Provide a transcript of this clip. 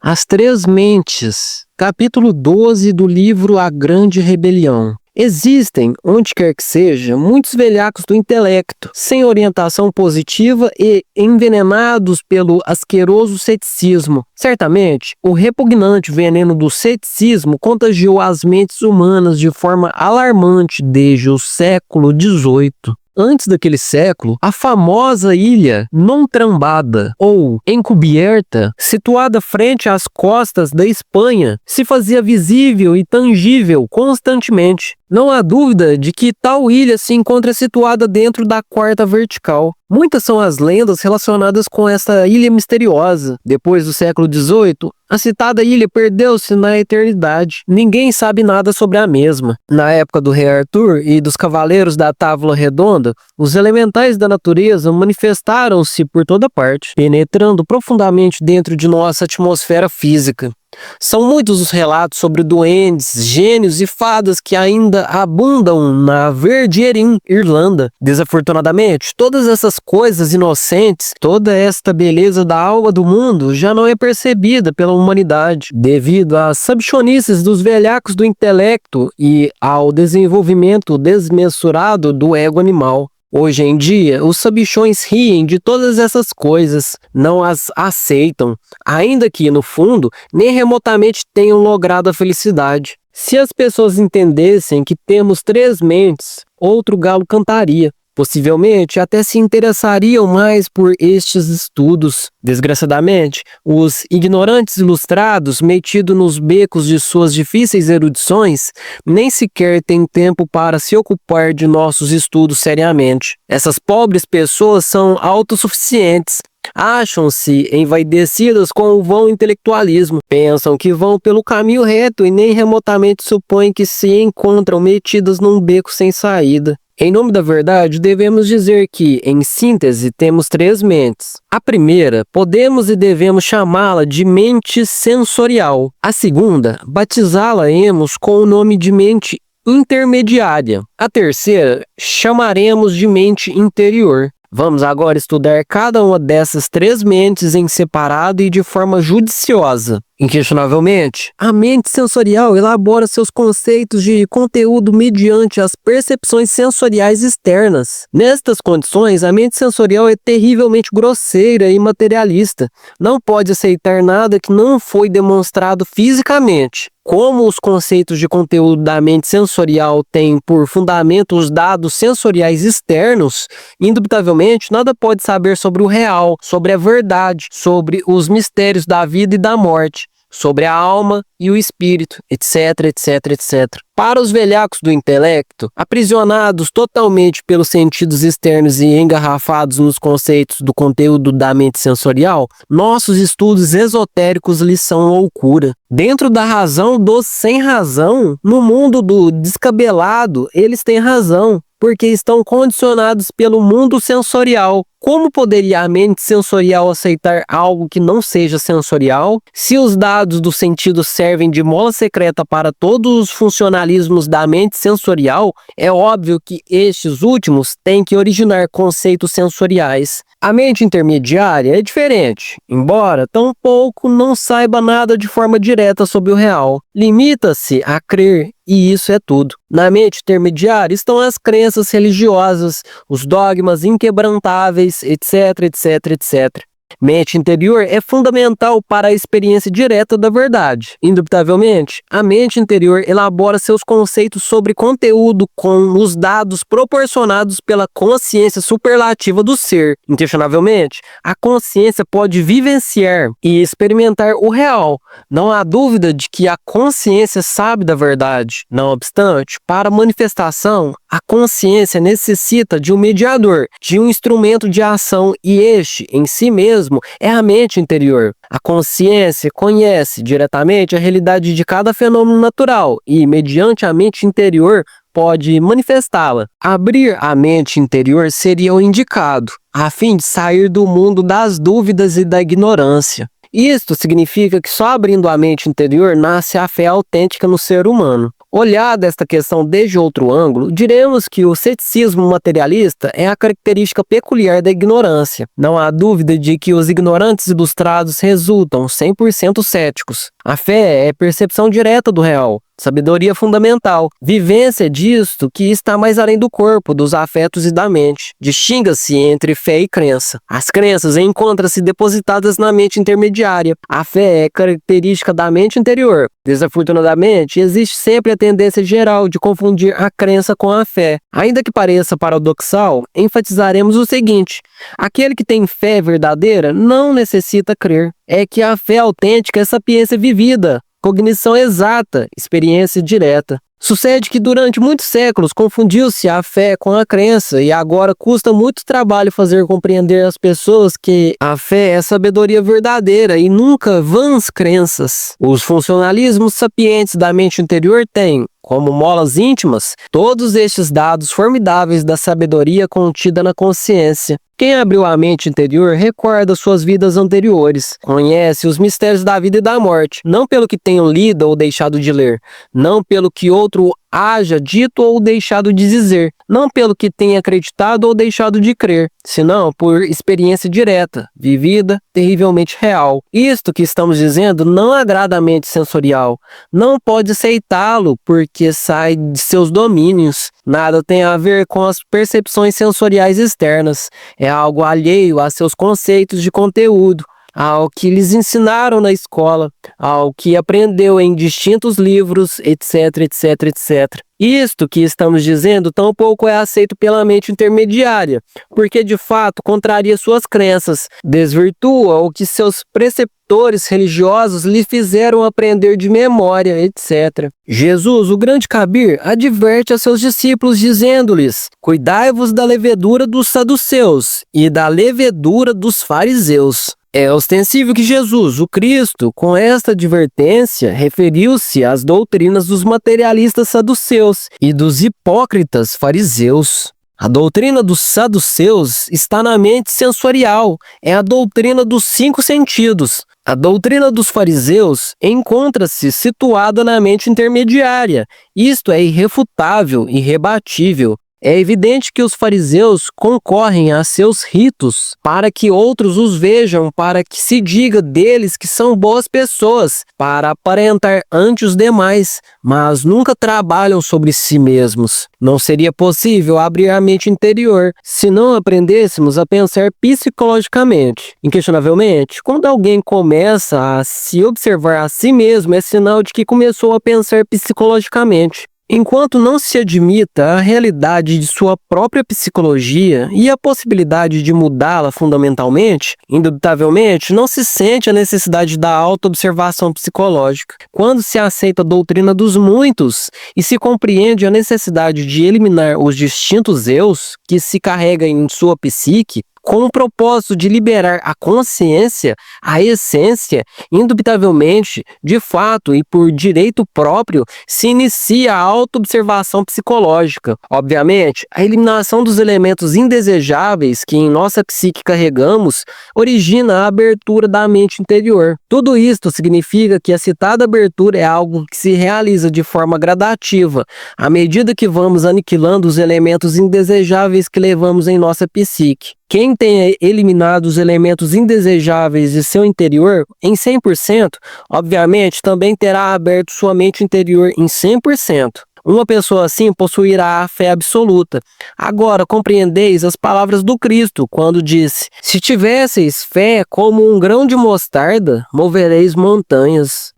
As Três Mentes, capítulo 12 do livro A Grande Rebelião. Existem, onde quer que seja, muitos velhacos do intelecto, sem orientação positiva e envenenados pelo asqueroso ceticismo. Certamente, o repugnante veneno do ceticismo contagiou as mentes humanas de forma alarmante desde o século XVIII. Antes daquele século, a famosa ilha Nontrambada, ou Encubierta, situada frente às costas da Espanha, se fazia visível e tangível constantemente. Não há dúvida de que tal ilha se encontra situada dentro da quarta vertical. Muitas são as lendas relacionadas com esta ilha misteriosa. Depois do século XVIII, a citada ilha perdeu-se na eternidade. Ninguém sabe nada sobre a mesma. Na época do rei Arthur e dos cavaleiros da Távola Redonda, os elementais da natureza manifestaram-se por toda parte, penetrando profundamente dentro de nossa atmosfera física. São muitos os relatos sobre duendes, gênios e fadas que ainda abundam na Verdierin, Irlanda. Desafortunadamente, todas essas coisas inocentes, toda esta beleza da alma do mundo já não é percebida pela humanidade, devido às sabichonices dos velhacos do intelecto e ao desenvolvimento desmensurado do ego animal. Hoje em dia, os sabichões riem de todas essas coisas, não as aceitam, ainda que, no fundo, nem remotamente tenham logrado a felicidade. Se as pessoas entendessem que temos três mentes, outro galo cantaria. Possivelmente até se interessariam mais por estes estudos. Desgraçadamente, os ignorantes ilustrados, metidos nos becos de suas difíceis erudições, nem sequer têm tempo para se ocupar de nossos estudos seriamente. Essas pobres pessoas são autossuficientes. Acham-se envaidecidas com o vão intelectualismo, pensam que vão pelo caminho reto e nem remotamente supõem que se encontram metidas num beco sem saída. Em nome da verdade, devemos dizer que, em síntese, temos três mentes. A primeira, podemos e devemos chamá-la de mente sensorial. A segunda, batizá-la-emos com o nome de mente intermediária. A terceira, chamaremos de mente interior. Vamos agora estudar cada uma dessas três mentes em separado e de forma judiciosa. Inquestionavelmente, a mente sensorial elabora seus conceitos de conteúdo mediante as percepções sensoriais externas. Nestas condições, a mente sensorial é terrivelmente grosseira e materialista. Não pode aceitar nada que não foi demonstrado fisicamente. Como os conceitos de conteúdo da mente sensorial têm por fundamento os dados sensoriais externos, indubitavelmente nada pode saber sobre o real, sobre a verdade, sobre os mistérios da vida e da morte, sobre a alma e o espírito, etc, etc, etc. Para os velhacos do intelecto, aprisionados totalmente pelos sentidos externos e engarrafados nos conceitos do conteúdo da mente sensorial, nossos estudos esotéricos lhes são loucura. Dentro da razão dos sem razão, no mundo do descabelado, eles têm razão, porque estão condicionados pelo mundo sensorial. Como poderia a mente sensorial aceitar algo que não seja sensorial? Se os dados do sentido servem de mola secreta para todos os funcionalismos da mente sensorial, é óbvio que estes últimos têm que originar conceitos sensoriais. A mente intermediária é diferente, embora tampouco não saiba nada de forma direta sobre o real. Limita-se a crer e isso é tudo. Na mente intermediária estão as crenças religiosas, os dogmas inquebrantáveis, etc, etc, etc. Mente interior é fundamental para a experiência direta da verdade. Indubitavelmente, a mente interior elabora seus conceitos sobre conteúdo com os dados proporcionados pela consciência superlativa do ser. Inquestionavelmente, a consciência pode vivenciar e experimentar o real. Não há dúvida de que a consciência sabe da verdade. Não obstante, para a manifestação, a consciência necessita de um mediador, de um instrumento de ação, e este, em si mesmo, é a mente interior. A consciência conhece diretamente a realidade de cada fenômeno natural e, mediante a mente interior, pode manifestá-la. Abrir a mente interior seria o indicado, a fim de sair do mundo das dúvidas e da ignorância. Isto significa que só abrindo a mente interior nasce a fé autêntica no ser humano. Olhada esta questão desde outro ângulo, diremos que o ceticismo materialista é a característica peculiar da ignorância. Não há dúvida de que os ignorantes ilustrados resultam 100% céticos. A fé é percepção direta do real, sabedoria fundamental, vivência disto que está mais além do corpo, dos afetos e da mente. Distinga-se entre fé e crença. As crenças encontram-se depositadas na mente intermediária. A fé é característica da mente interior. Desafortunadamente, existe sempre a tendência geral de confundir a crença com a fé. Ainda que pareça paradoxal, enfatizaremos o seguinte: aquele que tem fé verdadeira não necessita crer. É que a fé autêntica é sapiência vivida, cognição exata, experiência direta. Sucede que durante muitos séculos confundiu-se a fé com a crença e agora custa muito trabalho fazer compreender às pessoas que a fé é sabedoria verdadeira e nunca vãs crenças. Os funcionalismos sapientes da mente interior têm, como molas íntimas, todos estes dados formidáveis da sabedoria contida na consciência. Quem abriu a mente interior recorda suas vidas anteriores, conhece os mistérios da vida e da morte, não pelo que tenham lido ou deixado de ler, não pelo que outro haja dito ou deixado de dizer, não pelo que tenha acreditado ou deixado de crer, senão por experiência direta, vivida, terrivelmente real. Isto que estamos dizendo não agrada a mente sensorial, não pode aceitá-lo porque sai de seus domínios. Nada tem a ver com as percepções sensoriais externas, é algo alheio a seus conceitos de conteúdo, ao que lhes ensinaram na escola, ao que aprendeu em distintos livros, etc, etc, etc. Isto que estamos dizendo tampouco é aceito pela mente intermediária, porque de fato contraria suas crenças, desvirtua o que seus preceptores religiosos lhe fizeram aprender de memória, etc. Jesus, o grande Kabir, adverte a seus discípulos dizendo-lhes: cuidai-vos da levedura dos saduceus e da levedura dos fariseus. É ostensível que Jesus, o Cristo, com esta advertência, referiu-se às doutrinas dos materialistas saduceus e dos hipócritas fariseus. A doutrina dos saduceus está na mente sensorial, é a doutrina dos 5 sentidos. A doutrina dos fariseus encontra-se situada na mente intermediária. Isto é irrefutável, irrebatível. É evidente que os fariseus concorrem a seus ritos para que outros os vejam, para que se diga deles que são boas pessoas, para aparentar ante os demais, mas nunca trabalham sobre si mesmos. Não seria possível abrir a mente interior se não aprendêssemos a pensar psicologicamente. Inquestionavelmente, quando alguém começa a se observar a si mesmo, é sinal de que começou a pensar psicologicamente. Enquanto não se admita a realidade de sua própria psicologia e a possibilidade de mudá-la fundamentalmente, indubitavelmente não se sente a necessidade da autoobservação psicológica. Quando se aceita a doutrina dos muitos e se compreende a necessidade de eliminar os distintos eus que se carregam em sua psique, com o propósito de liberar a consciência, a essência, indubitavelmente, de fato e por direito próprio, se inicia a autoobservação psicológica. Obviamente, a eliminação dos elementos indesejáveis que em nossa psique carregamos origina a abertura da mente interior. Tudo isto significa que a citada abertura é algo que se realiza de forma gradativa, à medida que vamos aniquilando os elementos indesejáveis que levamos em nossa psique. Quem tenha eliminado os elementos indesejáveis de seu interior em 100%, obviamente também terá aberto sua mente interior em 100%. Uma pessoa assim possuirá a fé absoluta. Agora compreendeis as palavras do Cristo, quando disse: se tivesseis fé como um grão de mostarda, movereis montanhas.